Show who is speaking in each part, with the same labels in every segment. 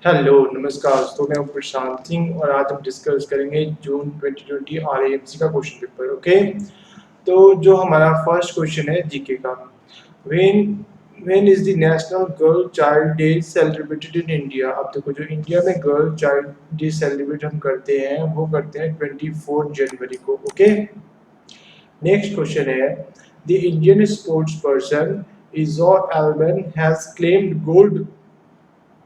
Speaker 1: Hello नमस्कार तो मैं हूं प्रशांत सिंह और आज हम डिस्कस करेंगे जून 2020 आरएएमसी का क्वेश्चन पेपर। ओके, तो जो हमारा फर्स्ट क्वेश्चन है जीके का। When when is the national girl child day celebrated in India. अब देखो, जो इंडिया में गर्ल चाइल्ड डे सेलिब्रेट हम करते हैं वो करते हैं 24 जनवरी को। ओके, नेक्स्ट क्वेश्चन है द इंडियन स्पोर्ट्स पर्सन इजो एल्बन has claimed gold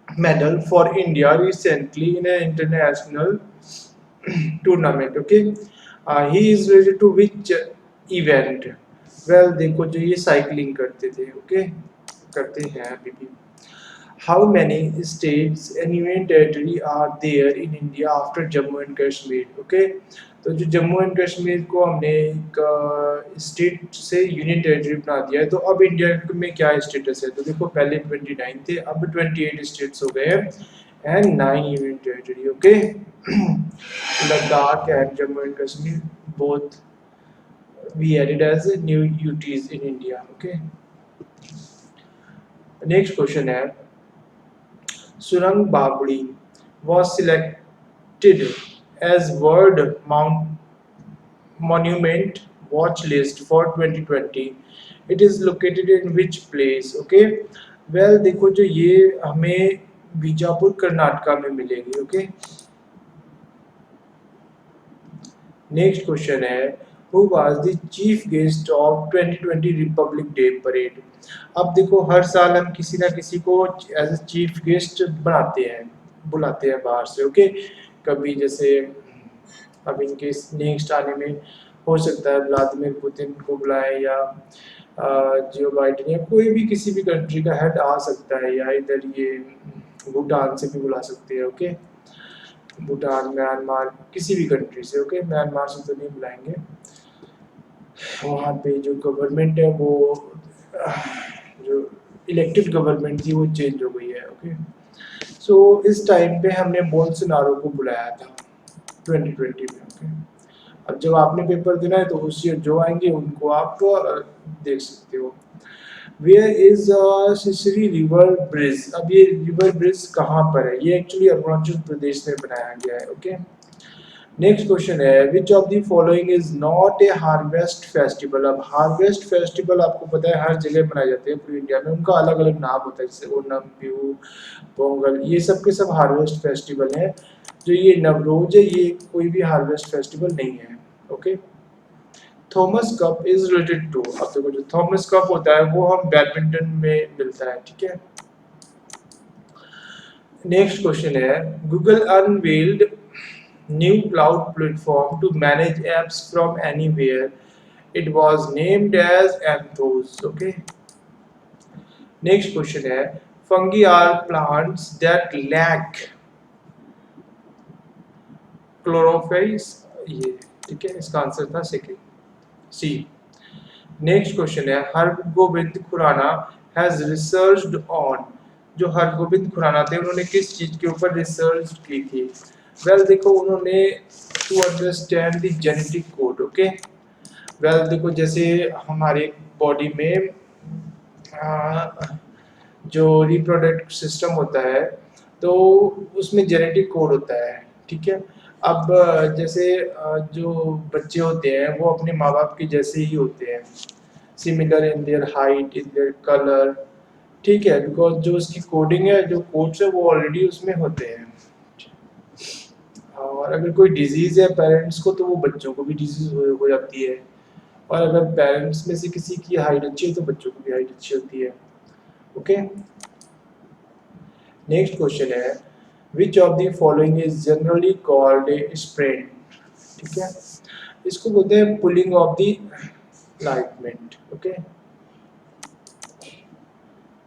Speaker 1: medal for India recently in an international tournament. Okay, he is related to which event? Well, देखो, जो ये साइकिलिंग करते थे, ओके, करते हैं अभी भी। How many states and union territory are there in India after Jammu and Kashmir? Okay, तो जो जम्मू एंड कश्मीर को हमने एक स्टेट से यूनियन टेरिटरी बना दिया है, तो अब इंडिया में क्या स्टेटस है? तो देखो, पहले 29 थे, अब 28 स्टेट्स हो गए हैं and 9 union territory. Okay, Ladakh and Jammu and Kashmir both we added as new UTs in India. Okay, next question है Surang Babri was selected as World Monument Watch List for 2020. It is located in which place? Okay, well, देखो, जो ये हमें बीजापुर कर्नाटका में मिलेगी। Okay, next question है who was the chief guest of 2020 Republic day parade. अब देखो, हर साल हम किसी ना किसी को एज ए चीफ गेस्ट बनाते हैं, बुलाते हैं बाहर से। ओके, कभी जैसे अब इनके नेक्स्ट आने में हो सकता है व्लादिमीर पुतिन को बुलाए या जो बाइडेन या कोई भी किसी भी कंट्री का हेड आ सकता है, या इधर ये भूटान से भी बुला सकते हैं। ओके, भूटान, म्यांमार, किसी भी कंट्री से। ओके, म्यांमार से तो नहीं बुलाएंगे, वहाँ पे जो गवर्नमेंट है वो जो इलेक्टेड गवर्नमेंट थी वो चेंज हो गई है। ओके, सो इस टाइम पे हमने बोल्सोनारो को बुलाया था 2020 में। ओके, अब जब आपने पेपर देना है तो उस ईयर जो आएंगे उनको आप देख सकते हो। Where is Sisiri river bridge. अब ये रिवर ब्रिज कहाँ पर है? ये एक्चुअली अरुणाचल प्रदेश में बनाया गया है। ओके, नेक्स्ट क्वेश्चन है which of the following is not a harvest festival. अब हार्वेस्ट फेस्टिवल आपको पता है हर जगह मनाए जाते हैं पूरी इंडिया में, उनका अलग अलग नाम होता है, जैसे ओनम, बिहू, पोंगल, ये सब के सब हार्वेस्ट फेस्टिवल हैं। जो ये नवरोज है ये कोई भी हार्वेस्ट फेस्टिवल नहीं है। Okay, Thomas cup is related to. अब देखो, जो थॉमस कप होता है वो हम बैडमिंटन में मिलता है। ठीक है, नेक्स्ट क्वेश्चन है Google unveiled new cloud platform to manage apps from anywhere. It was named as Anthos. Okay, next question है fungi are plants that lack chlorophyll. ये ठीक है, इसका आंसर था सेकंड, सी। नेक्स्ट क्वेश्चन है Hargobind Khurana has researched on. जो हरगोबिंद खुराना थे उन्होंने किस चीज के ऊपर रिसर्च की थी? वेल, देखो, उन्होंने to understand the genetic code. Okay, well, देखो, जैसे हमारे बॉडी में जो रिप्रोडक्टिव सिस्टम होता है तो उसमें जेनेटिक कोड होता है। ठीक है, अब जैसे जो बच्चे होते हैं वो अपने माँ बाप के जैसे ही होते हैं, similar in their height, in their colour. ठीक है, बिकॉज जो उसकी कोडिंग है, जो कोड्स है वो ऑलरेडी उसमें होते हैं। और अगर कोई डिजीज है पेरेंट्स को तो वो बच्चों को भी डिजीज हो जाती है, और अगर पेरेंट्स में से किसी की हाइट अच्छी है तो बच्चों को भी हाइट अच्छी होती है। ओके, नेक्स्ट क्वेश्चन है which of the following is generally called a spread. ठीक है, इसको बोलते हैं पुलिंग ऑफ द लाइटमेंट। ओके,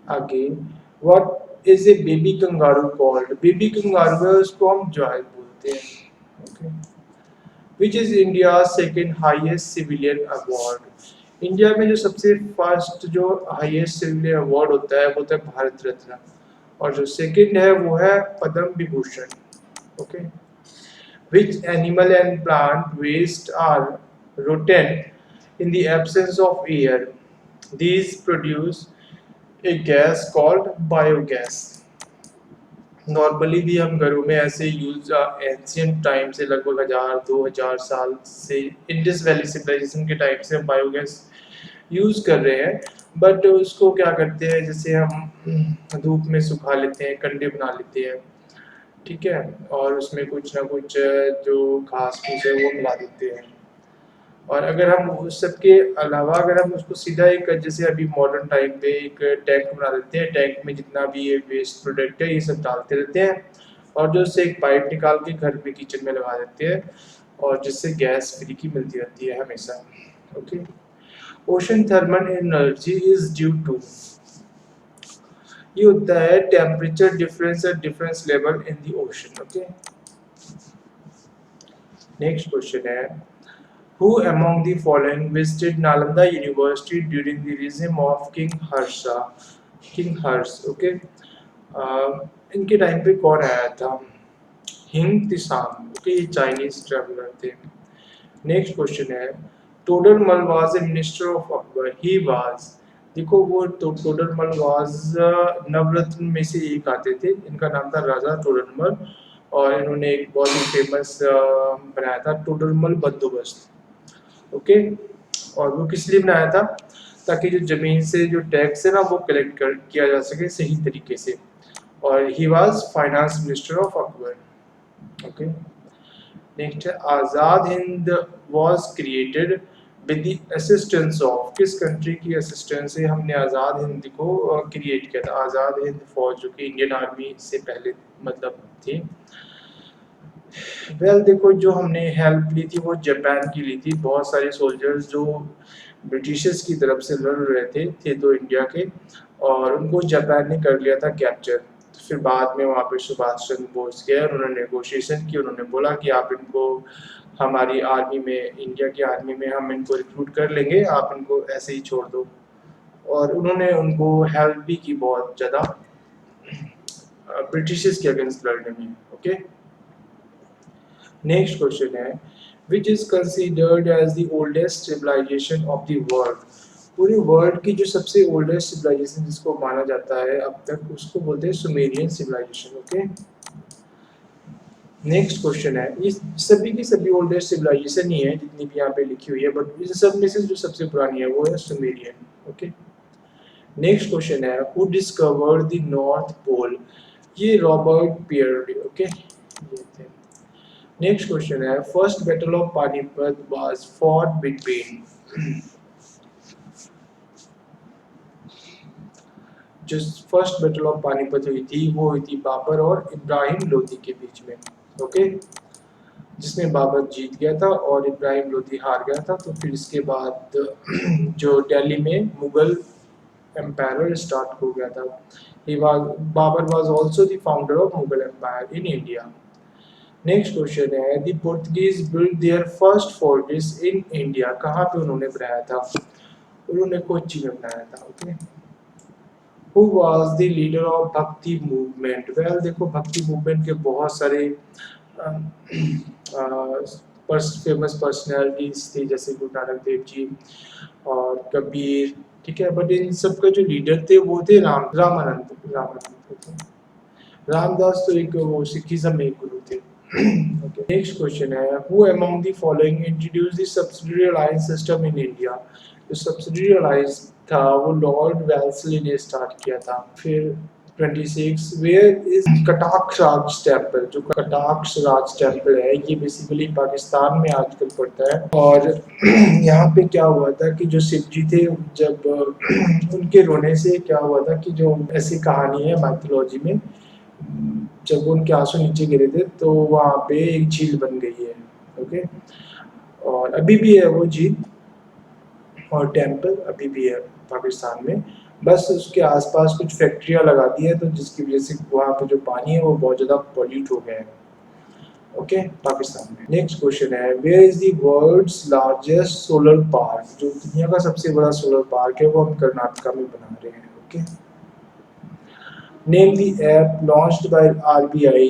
Speaker 1: आगे what is a baby kangaroo called. Baby kangaroo है उसको हम जॉय बोलते हैं। Okay, which is India second highest civilian award. India में जो सबसे फर्स्ट जो हाईएस्ट सिविलियन अवार्ड होता है वो होता है भारत रत्न, और जो सेकेंड है वो है Padma Vibhushan. Okay, which animal and plant waste are rotten in the absence of air. These produce a gas called biogas. Normally भी हम घरों में ऐसे यूज एंशियंट टाइम से लगभग 1000-2000 साल से इंडस वैली सिविलाइजेशन के टाइम से हम बायोगैस यूज कर रहे हैं। बट उसको क्या करते हैं, जैसे हम धूप में सुखा लेते हैं, कंडे बना लेते हैं, ठीक है, और उसमें कुछ ना कुछ जो घास फूस है वो मिला देते हैं। और अगर हम उस सब के अलावा अगर हम उसको सीधा एक, जैसे अभी मॉडर्न टाइम पे एक टैंक बना देते हैं, टैंक में जितना भी ये वेस्ट प्रोडक्ट है ये सब डालते रहते हैं, और जो उससे एक पाइप निकाल के घर में किचन में लगा देते हैं, और जिससे गैस फ्री की मिलती रहती है हमेशा। Okay. Ocean thermal energy is due to, ये होता है temperature difference at difference level in the ocean. Okay. Next question है, who among the following visited Nalanda University during the regime of King Harsha? King Hars, okay? इनके time पे कौन आया था? हिंग तिसांग, ओके, ये चाइनीज ट्रैवलर थे। Next question है, Todarmal was a minister of Akbar, he was, देखो वो तो टोडरमल वाज नवरत्न में से एक आते थे, इनका नाम था राजा टोडरमल, और इन्होंने एक बहुत ही फेमस बनाया था टोडरमल बंदोबस्त। ओके। और वो किस लिए बनाया था? ताकि जो जमीन से जो टैक्स है ना वो कलेक्ट कर किया जा सके सही तरीके से। और he was finance minister of Akbar. Okay. Next है, Azad Hind was created with the assistance of, किस कंट्री की असिस्टेंस से हमने आजाद हिंद को क्रिएट किया था? आजाद हिंद फौज, जो कि इंडियन आर्मी से पहले मतलब थी। वेल देखो, जो हमने हेल्प ली थी वो जापान की ली थी। बहुत सारे सोल्जर्स जो ब्रिटिशर्स की तरफ से लड़ रहे थे तो इंडिया के, और उनको जापान ने कर लिया था कैप्चर। तो फिर बाद में वहाँ पे सुभाष चंद्र बोस गए और उन्होंने नेगोशिएशन की, उन्होंने बोला कि आप इनको हमारी आर्मी में, इंडिया की आर्मी में हम इनको रिक्रूट कर लेंगे, आप इनको ऐसे ही छोड़ दो। और उन्होंने उनको हेल्प भी की बहुत ज़्यादा ब्रिटिशर्स के अगेंस्ट लड़ने में। ओके। नेक्स्ट क्वेश्चन है, which is considered as the oldest civilization of the world, पूरे वर्ल्ड की जो सबसे ओल्डेस्ट सिविलाइजेशन जिसको माना जाता है अब तक, उसको बोलते हैं Sumerian civilization. Okay. Next question है, ये सभी की सभी ओल्डेस्ट सिविलाइजेशन ही है जितनी भी यहाँ पे लिखी हुई है, बट इस सब में से जो सबसे पुरानी है वो है सुमेरियन। ओके। नेक्स्ट क्वेश्चन है, who discovered the north pole, ये रॉबर्ट पियरली। ओके, ये थे। नेक्स्ट क्वेश्चन है, first battle of Panipat was fought between, जो फर्स्ट बैटल ऑफ पानीपत हुई थी वो हुई थी बाबर और इब्राहिम लोदी के बीच में। ओके। जिसमें बाबर जीत गया था और इब्राहिम लोदी हार गया था। तो फिर इसके बाद जो दिल्ली में मुगल एम्पायर स्टार्ट हो गया था। Babur was also the founder of Mughal empire in India. Next question है, the Portuguese build their first fortress in India, कहाँ पे उन्होंने बनाया था? उन्होंने कोच्चि में बनाया था। Okay. Who was the leader of भक्ति मूवमेंट, वेल देखो भक्ति मूवमेंट के बहुत सारे फेमस पर्सनैलिटीज थी, जैसे गुरु नानक देव जी और कबीर, ठीक है, बट इन सब का जो लीडर थे वो थे रामानंद थे। रामदास तो एक वो सिखिज्म में एक गुरु थे। नेक्स्ट क्वेश्चन है, who among the following introduce the subsidiary alliance system in India, जो सब्सिडियरी अलायंस था वो लॉर्ड वेल्सली ने स्टार्ट किया था। फिर 26, वेयर इज कटाक्ष राज टेम्पल, जो कटाक्ष राज टेम्पल है ये बेसिकली पाकिस्तान में आजकल पड़ता है। और यहाँ पे क्या हुआ था कि जो शिव जी थे, जब उनके रोने से क्या हुआ था कि जो ऐसी कहानी है माइथोलॉजी में, जब उनके आंसू नीचे गिरे थे तो वहाँ पे एक झील बन गई है। ओके। और अभी भी है वो झील और टेम्पल अभी भी है पाकिस्तान में, बस उसके आसपास कुछ फैक्ट्रियां लगा दी है तो जिसकी वजह से वहाँ पे जो पानी है वो बहुत ज़्यादा पॉल्यूट हो गया है। ओके, पाकिस्तान में। नेक्स्ट क्वेश्चन है, where is the world's largest solar park, जो दुनिया का सबसे बड़ा सोलर पार्क है वो हम कर्नाटका में बना रहे हैं। Okay. Name the app launched by RBI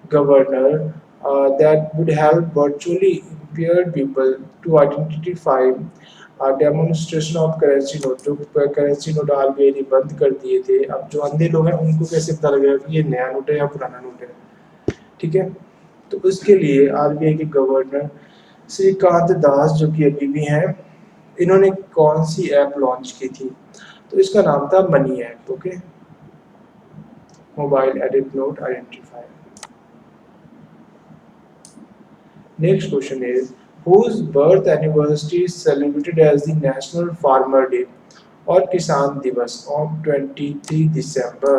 Speaker 1: governor that would help virtually impaired people to identify demonstration of currency note, जो करेंसी नोट आरबीआई ने बंद कर दिए थे, अब जो अंधे लोग हैं उनको कैसे पता लगेगा कि ये नया नोट है या पुराना नोट है? ठीक है, तो उसके लिए आरबीआई के गवर्नर श्रीकांत दास जो कि अभी भी हैं, इन्होंने कौन सी ऐप लॉन्च की थी? तो इसका नाम था money app. Okay, mobile edit note identifier. Next question is, whose birth anniversary is celebrated as the National Farmer Day और किसान दिवस on 23 दिसंबर?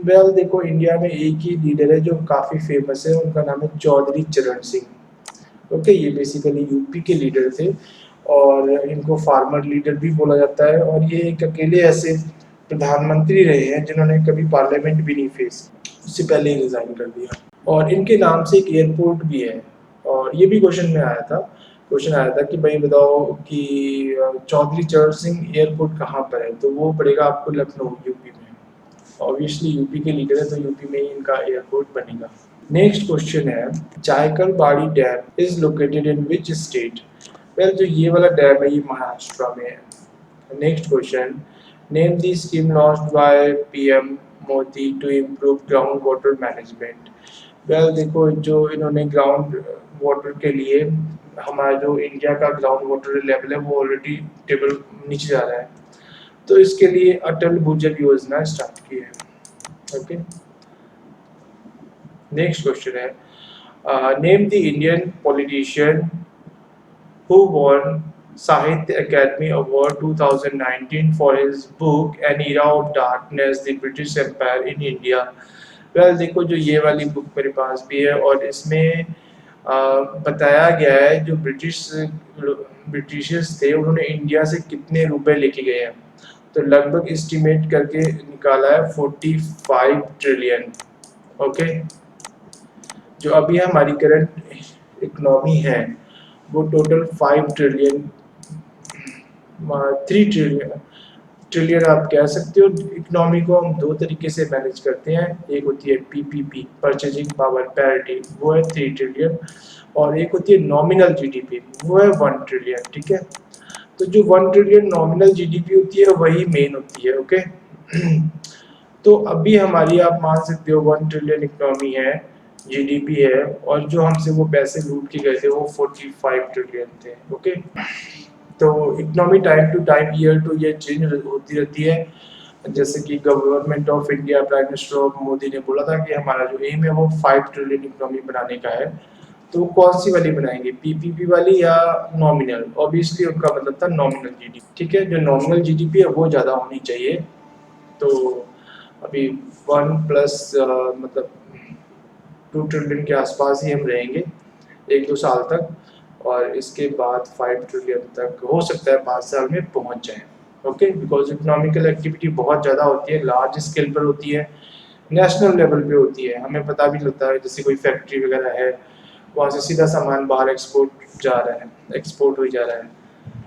Speaker 1: वेल देखो, इंडिया में एक ही लीडर है जो काफ़ी फेमस है, उनका नाम है चौधरी चरण सिंह। ओके, ये बेसिकली यूपी के लीडर थे और इनको फार्मर लीडर भी बोला जाता है, और ये एक अकेले ऐसे प्रधानमंत्री रहे हैं जिन्होंने कभी पार्लियामेंट भी नहीं फेस, उससे पहले ही रिजाइन कर दिया। और इनके नाम से एक एयरपोर्ट भी है, और ये भी क्वेश्चन में आया था, क्वेश्चन आया था कि भाई बताओ कि चौधरी चरण सिंह एयरपोर्ट कहाँ पर है? तो वो पड़ेगा आपको लखनऊ, यूपी में। ऑब्वियसली यूपी के लीडर है तो यूपी में ही इनका एयरपोर्ट बनेगा। नेक्स्ट क्वेश्चन है, Jayakwadi dam is located in which state? Well, जो ये वाला डैम है ये महाराष्ट्र में है। Next question, name the scheme launched by PM Modi to improve ground water management. Well देखो, जो इन्होंने ग्राउंड वाटर के लिए, हमारा जो इंडिया का ग्राउंड वाटर लेवल है वो ऑलरेडी टेबल नीचे जा रहा है, तो इसके लिए अटल भूजल योजना स्टार्ट की है। ओके, नेक्स्ट क्वेश्चन है, name the Indian politician who won Sahitya Academy Award 2019 for his book An Era of Darkness, The British Empire in India। Well देखो, जो ये वाली बुक मेरे पास भी है और इसमें बताया गया है जो ब्रिटिशर्स थे उन्होंने इंडिया से कितने रुपए लेके गए हैं, तो लगभग एस्टिमेट करके निकाला है 45 ट्रिलियन। ओके, जो अभी हमारी करंट इकोनॉमी है वो टोटल 5 ट्रिलियन, 3 ट्रिलियन, ट्रिलियन आप कह सकते हो। इकोनॉमी को हम दो तरीके से मैनेज करते हैं, एक होती है पीपीपी, परचेजिंग पावर पैरिटी, वो है 3 ट्रिलियन, और एक होती है नॉमिनल जीडीपी, वो है 1 ट्रिलियन। ठीक है, तो जो 1 ट्रिलियन नॉमिनल जीडीपी होती है वही मेन होती है। ओके, तो अभी हमारी आप मान सकते हो 1 ट्रिलियन इकोनॉमी है, जीडीपी है, और जो हमसे वो पैसे लूट के गए थे वो 45 ट्रिलियन थे। ओके, तो economy time to time, year to year change होती रहती है। जैसे कि government of India, prime minister Modi ने बोला था कि हमारा जो एम है वो 5 ट्रिलियन इकोनॉमी बनाने का है, तो कौन सी वाली बनाएंगे, पीपीपी वाली या नॉमिनल? ऑब्वियसली उनका मतलब था नॉमिनल जीडीपी। ठीक है, जो नॉमिनल जीडीपी है वो ज़्यादा होनी चाहिए। तो अभी 1 प्लस मतलब 2 ट्रिलियन के आसपास ही हम रहेंगे 1-2 साल तक, और इसके बाद 5 ट्रिलियन तक हो सकता है 5 साल में पहुंच जाए। ओके, बिकॉज इकोनॉमिकल एक्टिविटी बहुत ज़्यादा होती है, लार्ज स्केल पर होती है, नेशनल लेवल पे होती है, हमें पता भी लगता है। जैसे कोई फैक्ट्री वगैरह है, वहाँ से सीधा सामान बाहर एक्सपोर्ट जा रहा है, एक्सपोर्ट हो जा रहा है,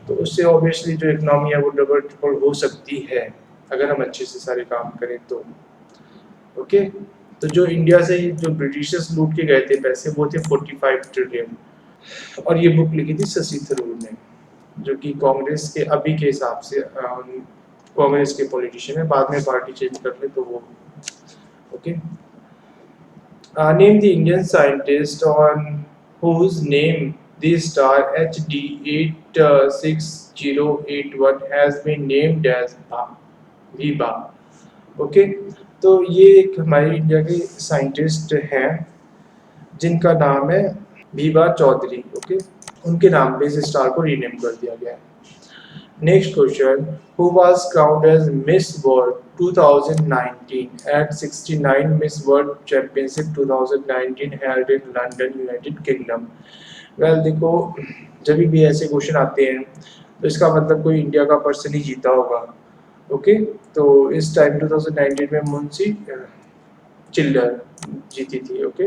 Speaker 1: तो उससे ऑब्वियसली जो इकोनॉमी है वो डबल ट्रिपल हो सकती है अगर हम अच्छे से सारे काम करें तो। ओके, तो जो इंडिया से जो ब्रिटिशर्स लूट के गए थे पैसे वो थे 45 ट्रिलियन, और ये बुक लिखी थी शशि थरूर ने, जो कि कांग्रेस के अभी के हिसाब से कांग्रेस के पॉलिटिशियन है, बाद में पार्टी चेंज कर ले तो वो। Okay, name the Indian scientist on whose name the star HD 86081 has been named as Viva। Okay, तो ये एक हमारे इंडिया के साइंटिस्ट हैं जिनका नाम है भीबा चौधरी। ओके, उनके नाम पे इस स्टार को रीनेम कर दिया गया है। Next question, who was crowned as Miss World 2019 at 69 Miss World championship 2019 held in London, United Kingdom. Well देखो, जब भी ऐसे क्वेश्चन आते हैं तो इसका मतलब कोई इंडिया का पर्सन ही जीता होगा। ओके, तो इस टाइम 2019 में मुंशी चिल्लर जीती थी। ओके,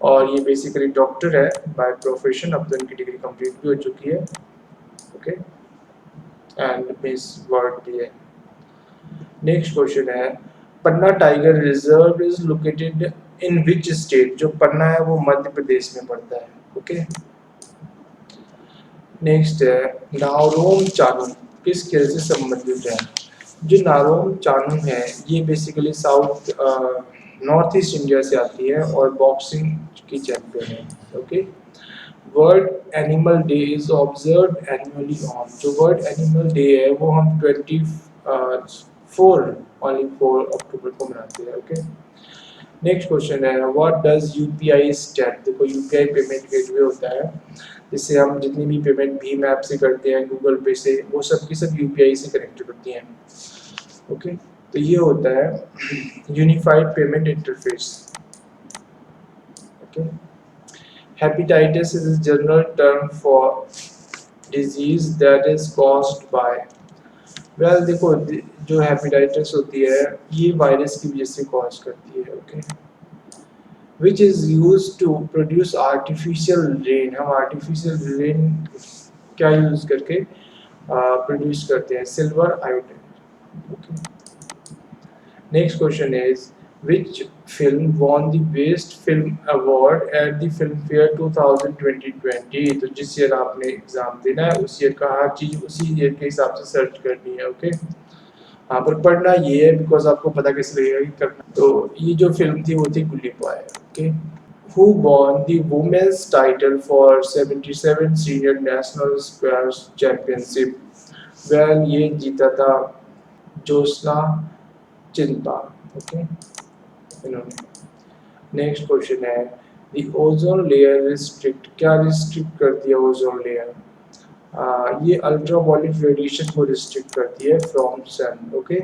Speaker 1: और ये बेसिकली डॉक्टर है बाय प्रोफेशन, अब तो इनकी डिग्री कंप्लीट भी हो चुकी है। ओके, एंड मिस वर्ल्ड भी है। नेक्स्ट क्वेश्चन है, Panna tiger reserve is located in which state? जो पन्ना है वो मध्य प्रदेश में पड़ता है। ओके, नेक्स्ट है नारोम चानू, किस खेल से संबंधित है? जो नारोम चानू है ये basically south north east India से आती है और बॉक्सिंग की चैंपियन है। Okay. World animal day is observe annually on, जो वर्ल्ड एनिमल डे है वो हम 4 अक्टूबर को मनाते हैं। ओके। नेक्स्ट क्वेश्चन है व्हाट डज यूपीआई स्टैंड। देखो यूपीआई पेमेंट गेटवे होता है जिससे हम जितनी भी पेमेंट भीम ऐप से करते हैं, गूगल पे से, वो सब की सब यूपीआई से कनेक्टेड होती हैं। ओके। तो ये होता है unified payment interface. Okay. Hepatitis is a general term for disease that is caused by, well देखो जो हेपेटाइटिस होती है ये वायरस की वजह से कॉज करती है। Okay. Which is use to produce artificial rain, हम आर्टिफिशियल रेन क्या यूज करके प्रोड्यूस करते हैं? Silver iodide. Okay. Next question is which film won the best film award at the film fair 2020? तो जिस ईयर आपने एग्जाम देना है उस ईयर का हर चीज उसी ईयर के हिसाब से सर्च करनी है। ओके। हाँ पर पढ़ना ये है बिकॉज आपको पता कैसे लगेगा कि करना। तो ये जो फिल्म थी वो थी गुल्ली boy. Okay. Who won the women's title for 77 senior national squash championship? well ये जीता था जोस्ना चिंता। ओके। इन्होंने। नेक्स्ट क्वेश्चन है दी ओजोन लेयर रिस्ट्रिक्ट, क्या रिस्ट्रिक्ट करती है ओजोन लेयर? ये अल्ट्रावायलेट रेडिएशन को रिस्ट्रिक्ट करती है फ्रॉम सन। ओके।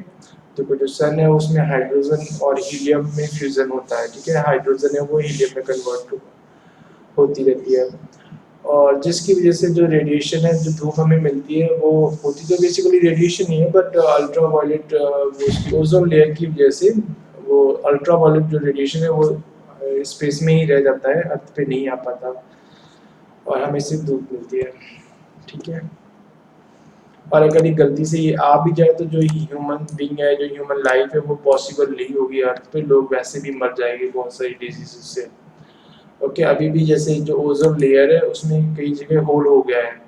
Speaker 1: तो जो सन है उसमें हाइड्रोजन और हीलियम में फ्यूजन होता है। ठीक है, हाइड्रोजन है वो हीलियम में कन्वर्ट होती रहती है और जिसकी वजह से जो रेडिएशन है जो धूप हमें मिलती है वो होती तो बेसिकली रेडिएशन ही है बट अल्ट्रावायलेट ओजोन लेयर की वजह से वो अल्ट्रावायलेट जो रेडिएशन है वो स्पेस में ही रह जाता है, अर्थ पे नहीं आ पाता और हमें सिर्फ धूप मिलती है। ठीक है। और अगर ये गलती से ये आ भी जाए तो जो ह्यूमन बीइंग है, जो ह्यूमन लाइफ है वो पॉसिबल नहीं होगी अर्थ पे, लोग वैसे भी मर जाएंगे बहुत सारी डिजीज से। ओके। अभी भी जैसे जो ओजोन लेयर है उसमें कई जगह होल हो गया है।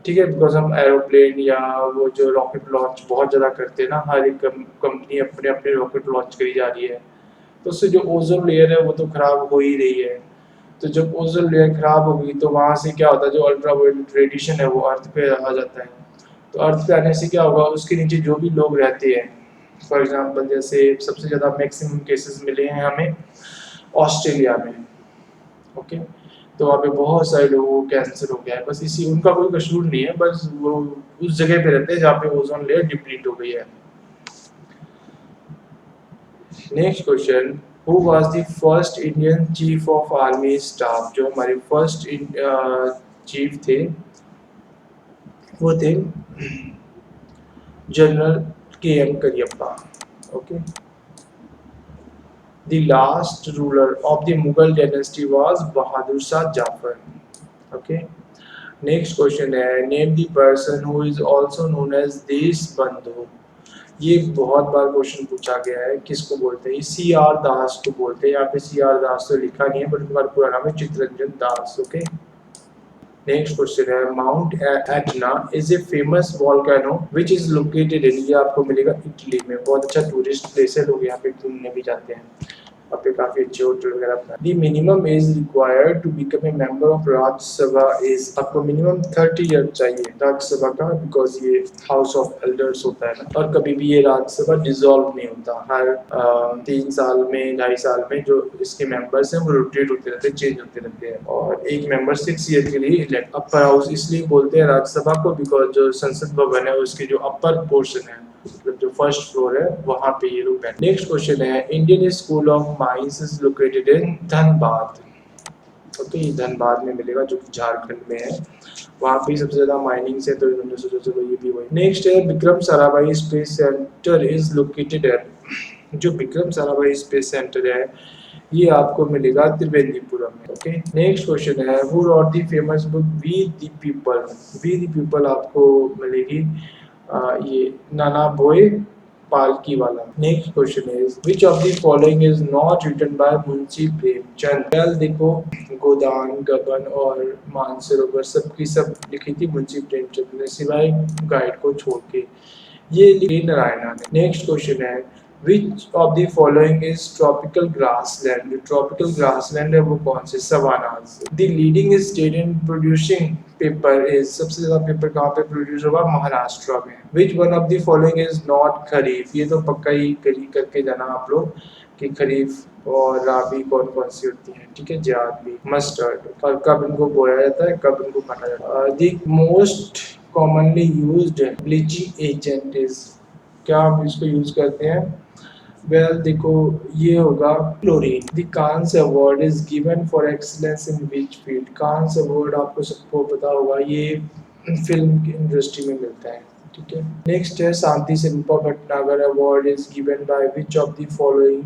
Speaker 1: ठीक है, बिकॉज हम एरोप्लेन या वो जो रॉकेट लॉन्च बहुत ज़्यादा करते हैं ना, हर एक कंपनी अपने अपने रॉकेट लॉन्च करी जा रही है तो उससे जो ओजोन लेयर है वो तो खराब हो ही रही है। तो जब ओजोन लेयर खराब होगी तो वहाँ से क्या होता है जो अल्ट्रावायलेट रेडिएशन है वो अर्थ पे आ जाता है। तो अर्थ पे आने से क्या होगा उसके नीचे जो भी लोग रहते हैं, फॉर एग्जांपल जैसे सबसे ज़्यादा मैक्सिमम केसेस मिले हैं हमें ऑस्ट्रेलिया में। ओके। तो वहाँ पे बहुत सारे लोगों को कैंसर हो गया है, बस इसी उनका कोई कसूर नहीं है, बस वो उस जगह पे रहते हैं जहाँ पे ओजोन लेयर डिप्लीट हो गई है। Next question who was the first Indian chief of army staff, जो हमारे फर्स्ट चीफ थे वो थे general KM. Cariappa. Okay. The last ruler of the Mughal dynasty was Bahadur Shah Jafar. Okay. Next question है name the person who is also known as देश बंधु। ये बहुत बार क्वेश्चन पूछा गया है, किसको बोलते हैं? सी आर दास को बोलते हैं। यहाँ पे सी आर दास तो लिखा नहीं है बट उनका पूरा नाम है Chittaranjan Das. Okay. Next question है mount Etna is a famous volcano which is located इन, ये आपको मिलेगा इटली में। बहुत अच्छा टूरिस्ट प्लेस है, लोग यहाँ पे घूमने भी जाते हैं, वहाँ पे काफी अच्छे होटल वगैरह बनाए। The minimum age required to become a member of Rajya Sabha is, आपको मिनिमम 30 ईयर चाहिए राज्यसभा का बिकॉज ये हाउस ऑफ एल्डर्स होता है ना, और कभी भी ये राज्यसभा डिसॉल्व नहीं होता। हर 3 साल में 2.5 साल में जो इसके मेंबर्स हैं वो रोटेट होते रहते हैं, चेंज होते रहते हैं और एक मेंबर 6 ईयर के लिए इलेक्ट। अपर हाउस इसलिए बोलते हैं राज्यसभा को बिकॉज जो संसद भवन है उसके जो अपर पोर्शन है मतलब जो फर्स्ट फ्लोर है वहाँ पे ये लोग बैठे। नेक्स्ट क्वेश्चन है Indian school of mines is located in Dhanbad. Okay, ये धनबाद में मिलेगा जो कि झारखंड में है, वहाँ पे सबसे ज्यादा माइनिंग से, तो इन्होंने सोचा चलो ये भी वही। नेक्स्ट है Vikram Sarabhai space centre is located है, जो विक्रम साराभाई स्पेस सेंटर है ये आपको मिलेगा त्रिवेंद्रपुरम में। ओके। नेक्स्ट क्वेश्चन है who wrote the famous book we the people. We the people आपको मिलेगी ये नाना भोए Palkhivala. Next question is which of the following is not written by Munshi Premchand. Well देखो, गोदान, गबन और मानसरोवर सबकी सब लिखी थी मुंशी प्रेमचंद ने, सिवाय गाइड को छोड़ के। ये लिखी नारायणा ने। नेक्स्ट क्वेश्चन है which of the following is tropical grassland. जो ट्रॉपिकल ग्रासलैंड है वो कौन से? Savannas. The leading state in producing paper is, सबसे ज्यादा पेपर कहाँ पे प्रोड्यूस होगा? महाराष्ट्र में। Which one of the following is not kharif. ये तो पक्का ही करी करके जाना आप लोग कि खरीफ और राबी कौन कौन सी होती है। ठीक है, जाद भी, मस्टर्ड, और कब इनको बोया जाता है, कब इनको काटा जाता है। The most commonly used bleaching agent is, क्या हम इसको यूज करते हैं? वेल देखो, ये होगा chlorine. The Cannes award is given for excellence in which field. Cannes award आपको सबको पता होगा, ये फिल्म की इंडस्ट्री में मिलता है। ठीक है, नेक्स्ट है Shanti Shilpa Bhatnagar award is given by which of the following.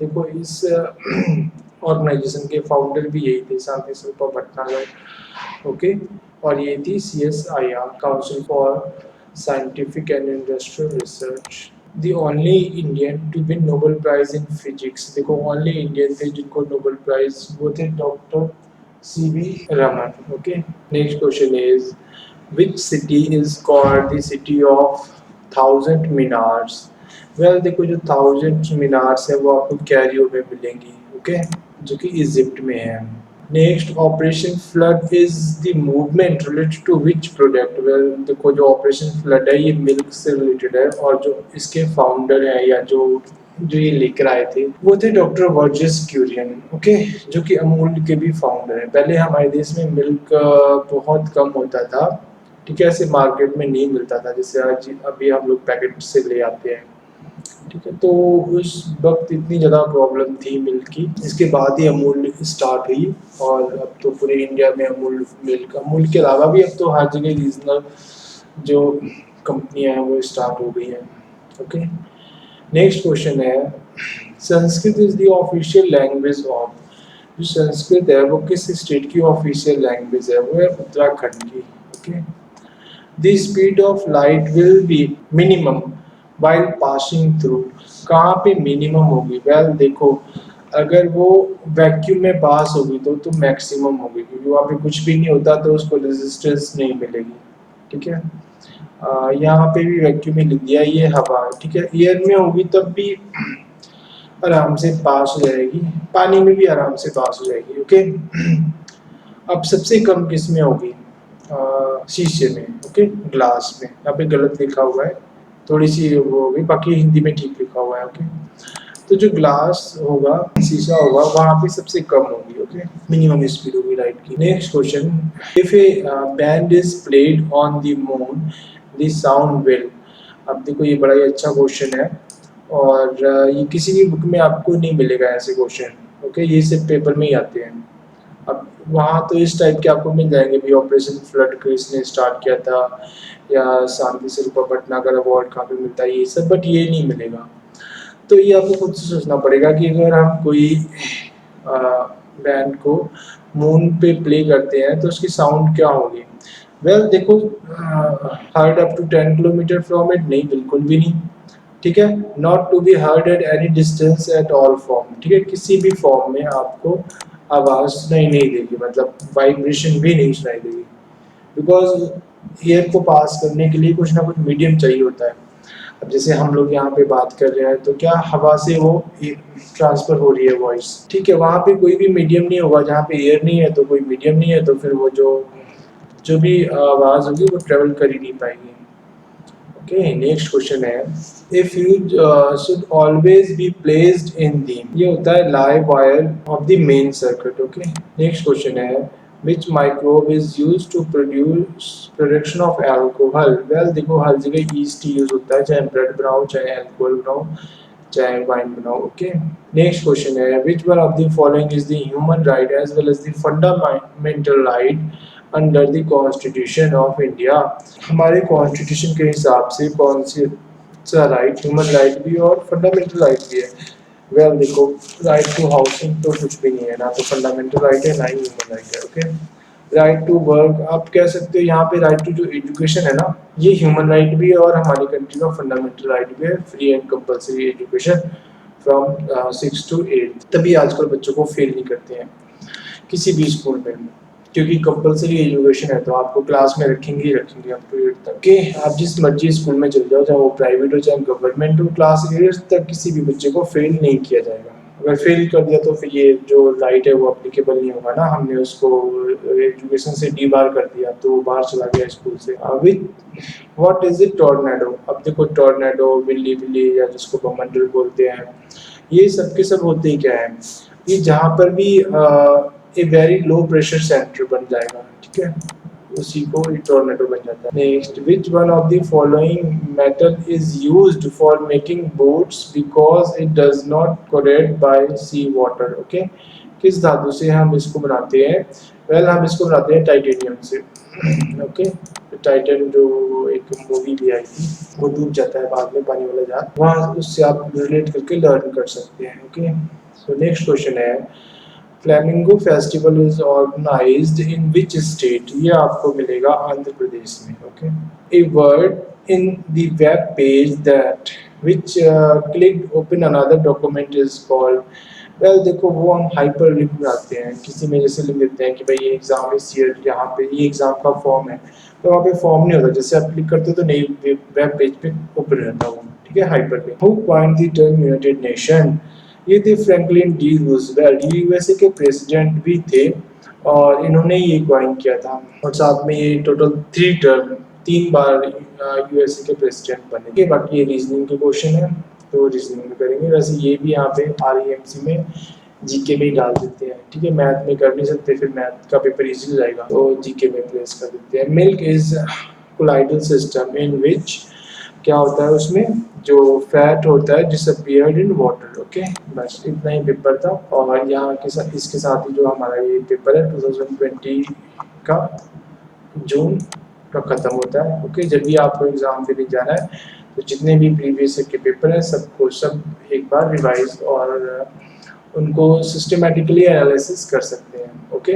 Speaker 1: देखो, इस ऑर्गेनाइजेशन के फाउंडर भी यही थे, शांति शिल्पा भटनागर। ओके, और ये थी CSIR, council for scientific and industrial research. The only Indian to win Nobel prize in physics. देखो, ओनली इंडियन थे जिनको नोबेल प्राइज, वो थे doctor CV Raman. Okay, next question is which city is called the city of thousand minars. Well देखो, जो thousand minars है वो आपको कैरियो में मिलेंगी। ओके, जो कि इजिप्ट में है। Next, operation flood is the movement related to which product. Well देखो, जो ऑपरेशन फ्लड है ये मिल्क से रिलेटेड है, और जो इसके फाउंडर है या जो जो ये लेकर आए थे वो थे डॉक्टर वर्जिस क्यूरियन। ओके, जो कि अमूल के भी फाउंडर है। पहले हमारे देश में मिल्क बहुत कम होता था। ठीक है, ऐसे मार्केट में नहीं मिलता था जैसे आज अभी हम लोग पैकेट से ले आते हैं। ठीक है, तो उस वक्त इतनी ज़्यादा प्रॉब्लम थी मिल्क की, इसके बाद ही अमूल स्टार्ट हुई। और अब तो पूरे इंडिया में अमूल मिल्क, अमूल के अलावा भी अब तो हर जगह रीजनल जो कंपनियां हैं वो स्टार्ट हो गई हैं। ओके, नेक्स्ट क्वेश्चन है Sanskrit is the official language of. जो संस्कृत है वो किस स्टेट की ऑफिशियल लैंग्वेज है? वो है उत्तराखंड की। Okay, the speed of light will be minimum while passing through। कहाँ पे मिनिमम होगी? वेल देखो, अगर वो वैक्यूम में पास होगी तो मैक्सिमम होगी, क्योंकि वहाँ पे कुछ भी नहीं होता तो उसको रेजिस्टेंस नहीं मिलेगी। ठीक है, यहाँ पे भी वैक्यूम में लिख दिया, ये हवा। ठीक है, एयर में होगी तब भी आराम से पास हो जाएगी, पानी में भी आराम से पास हो जाएगी। ओके, अब सबसे कम किस में होगी? शीशे में। ओके, ग्लास में। यहाँ पे गलत लिखा हुआ है, थोड़ी सी वो होगी, बाकी हिंदी में ठीक लिखा हुआ है। ओके, तो जो ग्लास होगा, शीशा होगा, वहां पे सबसे कम होगी। ओके, मिनिमम स्पीड होगी लाइट की। Next question, if A band is played on the moon the sound will. अब देखो, ये बड़ा ही अच्छा क्वेश्चन है, और ये किसी भी बुक में आपको नहीं मिलेगा ऐसे क्वेश्चन। ओके, ये सिर्फ पेपर में ही आते हैं। अब वहाँ तो इस टाइप के आपको मिल जाएंगे भी, ऑपरेशन फ्लड किसने स्टार्ट किया था, या शांति शिल्पा भटनागर अवार्ड कहाँ पे मिलता है, ये सब, बट ये नहीं मिलेगा। तो ये आपको खुद से सोचना पड़ेगा कि अगर हम कोई बैंड को मून पे प्ले करते हैं तो उसकी साउंड क्या होगी? वेल देखो, heard up to 10 kilometre from it, नहीं, बिल्कुल भी नहीं। ठीक है, not to be heard at any distance at all form. ठीक है, किसी भी फॉर्म में आपको आवाज सुनाई नहीं देगी, मतलब वाइब्रेशन भी नहीं सुनाई देगी, बिकॉज एयर को पास करने के लिए कुछ ना कुछ मीडियम चाहिए होता है। अब जैसे हम लोग यहाँ पे बात कर रहे हैं तो क्या हवा से वो ट्रांसफर हो रही है वॉइस। ठीक है, वहाँ पे कोई भी मीडियम नहीं होगा, जहाँ पे एयर नहीं है तो कोई मीडियम नहीं है, तो फिर वो जो जो भी आवाज होगी वो ट्रेवल कर ही नहीं पाएगी। ओके, नेक्स्ट क्वेश्चन है if you should always be placed in the, ये होता है live wire of the main circuit. Okay, next question है which microbe is used to produce production of alcohol। well देखो, हर जगह yeast यूज होता है, चाहे ब्रेड बनाओ, चाहे अल्कोहल बनाओ, चाहे वाइन बनाओ। ओके, नेक्स्ट क्वेश्चन है which one of the following is the human right as well as the fundamental right under the constitution of India. हमारे कॉन्स्टिट्यूशन के हिसाब से कौन सा राइट, ह्यूमन राइट भी और फंडामेंटल राइट भी है? वेल देखो, राइट टू हाउसिंग तो कुछ भी नहीं है, ना तो फंडामेंटल राइट है ना ही ह्यूमन राइट है। ओके, राइट टू वर्क, आप कह सकते हो यहाँ पे राइट टू जो एजुकेशन है ना, ये ह्यूमन राइट भी है और हमारी कंट्री का फंडामेंटल राइट भी है, free and compulsory education from 6 to 8। तभी आजकल बच्चों को फेल नहीं करते हैं किसी भी स्कूल में, क्योंकि कंपलसरी एजुकेशन है तो आपको क्लास में रखेंगे ही रखेंगे अप टू 8 तक के। आप जिस मर्जी स्कूल में चल जाओ, चाहे वो प्राइवेट हो चाहे गवर्नमेंट हो, क्लास 8 तक किसी भी बच्चे को फेल नहीं किया जाएगा। अगर फेल कर दिया तो फिर ये जो राइट है वो अप्लीकेबल नहीं होगा ना, हमने उसको एजुकेशन से डीबार कर दिया तो वो बाहर चला गया स्कूल से। With what is it tornado, अब देखो टॉर्नेडो, बिल्ली बिल्ली या जिसको बमंडल बोलते हैं, ये सब के सब होते ही क्या है, ये जहाँ पर भी a very low pressure centre बन जाएगा, ठीक है, उसी को टोर्नेडो बन जाता है। Next, which one of the following metal is used for making boats because it does not corrode by sea water. Okay, किस धातु से हम इसको बनाते हैं? वेल हम इसको बनाते हैं टाइटेनियम से। ओके, टाइटन जो एक मूवी भी आई थी, वो डूब जाता है बाद में पानी वाला जहाज, वहाँ उससे आप रिलेट करके लर्न कर सकते हैं। ओके, सो नेक्स्ट क्वेश्चन है, flamingo festival is organised in which state? ये आपको मिलेगा आंध्र प्रदेश में। Okay, a word in the web page that which click open another document is called. Well देखो, वो हम हाइपर लिंक बनाते हैं, किसी में जैसे लिख देते हैं कि भाई ये एग्जाम इस ईयर, यहाँ पे ये एग्जाम का फॉर्म है, तो वहाँ पे फॉर्म नहीं होता, जैसे आप क्लिक करते हो तो नई वेब पेज पे ओपन रहता है वो, ठीक है, hyper link. Who coined the term United nation? ये थे फ्रैंकलिन डी रूजवेल्ट, ये यूएसए के प्रेसिडेंट भी थे और इन्होंने ये क्वाइन किया था, और साथ में ये टोटल 3 टर्म 3 बार यूएसए के प्रेसिडेंट बने। बाकी ये रीजनिंग के क्वेश्चन है तो रीजनिंग में करेंगे, वैसे ये भी यहाँ पे आरईएमसी में जीके में ही डाल देते हैं, ठीक है, मैथ में कर नहीं सकते, फिर मैथ का पेपर इजी हो जाएगा तो जीके में प्लेस कर देते हैं। Milk is colloidal system in which, क्या होता है उसमें, जो फैट होता है डिसअपियर्ड इन वाटर। ओके, बस इतना ही पेपर था, और यहाँ के साथ इसके साथ ही जो हमारा ये पेपर है 2020 का जून का खत्म होता है। ओके, जब भी आपको एग्जाम देने जाना है तो जितने भी प्रीवियस के पेपर हैं सबको सब एक बार रिवाइज और उनको सिस्टमेटिकली एनालिसिस कर सकते हैं। ओके।